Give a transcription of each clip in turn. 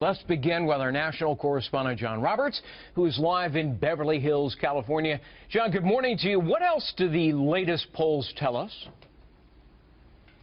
Let's begin with our national correspondent, John Roberts, who is live in Beverly Hills, California. John, good morning to you. What else do the latest polls tell us?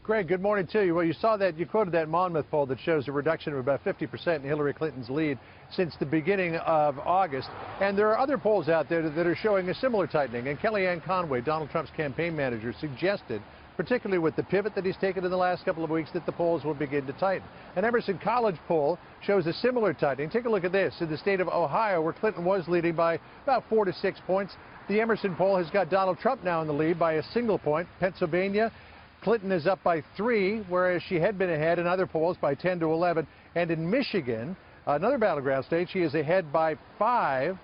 Greg, good morning to you. Well, you saw that, you quoted that Monmouth poll that shows a reduction of about 50% in Hillary Clinton's lead since the beginning of August. And there are other polls out there that are showing a similar tightening. And Kellyanne Conway, Donald Trump's campaign manager, suggested, particularly with the pivot that he's taken in the last couple of weeks, that the polls will begin to tighten. An Emerson College poll shows a similar tightening. Take a look at this. In the state of Ohio, where Clinton was leading by about 4 to 6 points, the Emerson poll has got Donald Trump now in the lead by a single point. Pennsylvania, Clinton is up by 3, whereas she had been ahead in other polls by 10 to 11. And in Michigan, another battleground state, she is ahead by 5,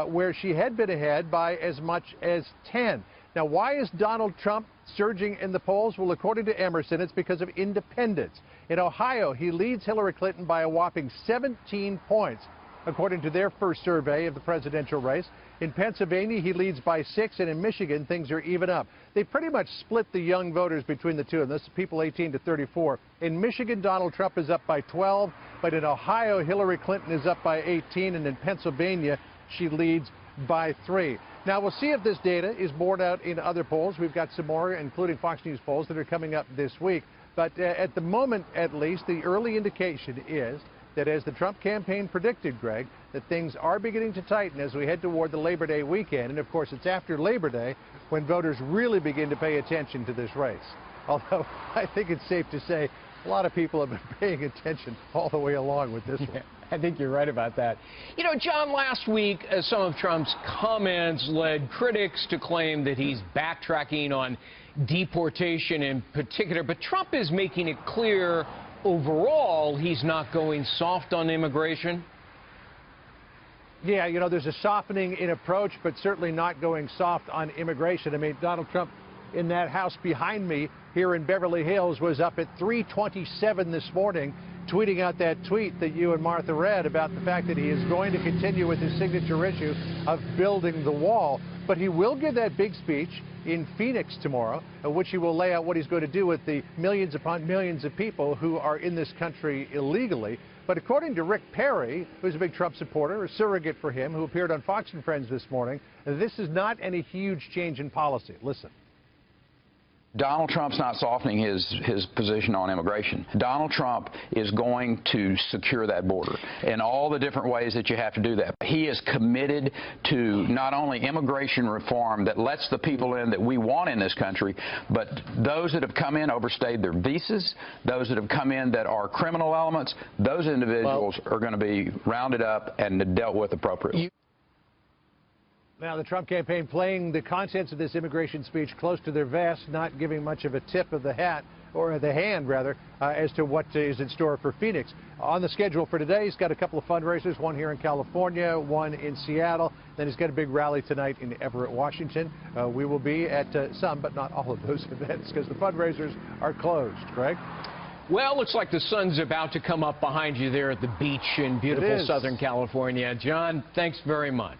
where she had been ahead by as much as 10. Now, why is Donald Trump surging in the polls? Well, according to Emerson, it's because of independents. In Ohio, he leads Hillary Clinton by a whopping 17 points, according to their first survey of the presidential race. In Pennsylvania, he leads by 6, and in Michigan, things are even up. They pretty much split the young voters between the two, and this is people 18 to 34. In Michigan, Donald Trump is up by 12, but in Ohio, Hillary Clinton is up by 18, and in Pennsylvania, she leads by 3. Now, we'll see if this data is borne out in other polls. We've got some more, including Fox News polls, that are coming up this week. But at the moment, at least, the early indication is that, as the Trump campaign predicted, Greg, that things are beginning to tighten as we head toward the Labor Day weekend. And, of course, it's after Labor Day when voters really begin to pay attention to this race. Although I think it's safe to say a lot of people have been paying attention all the way along with this one. I think you're right about that. You know, John, last week, some of Trump's comments led critics to claim that he's backtracking on deportation in particular. But Trump is making it clear overall he's not going soft on immigration. Yeah, you know, there's a softening in approach, but certainly not going soft on immigration. I mean, Donald Trump in that house behind me here in Beverly Hills was up at 3:27 this morning, tweeting out that tweet that you and Martha read about the fact that he is going to continue with his signature issue of building the wall. But he will give that big speech in Phoenix tomorrow, in which he will lay out what he's going to do with the millions upon millions of people who are in this country illegally. But according to Rick Perry, who's a big Trump supporter, a surrogate for him, who appeared on Fox and Friends this morning, this is not any huge change in policy. Listen. Donald Trump's not softening his position on immigration. Donald Trump is going to secure that border in all the different ways that you have to do that. He is committed to not only immigration reform that lets the people in that we want in this country, but those that have come in overstayed their visas, those that have come in that are criminal elements, those individuals are going to be rounded up and dealt with appropriately. Now, the Trump campaign playing the contents of this immigration speech close to their vest, not giving much of a tip of the hat, or the hand, rather, as to what is in store for Phoenix. On the schedule for today, he's got a couple of fundraisers, one here in California, one in Seattle. Then he's got a big rally tonight in Everett, Washington. We will be at some, but not all of those events, because the fundraisers are closed. Greg? Well, looks like the sun's about to come up behind you there at the beach in beautiful Southern California. John, thanks very much.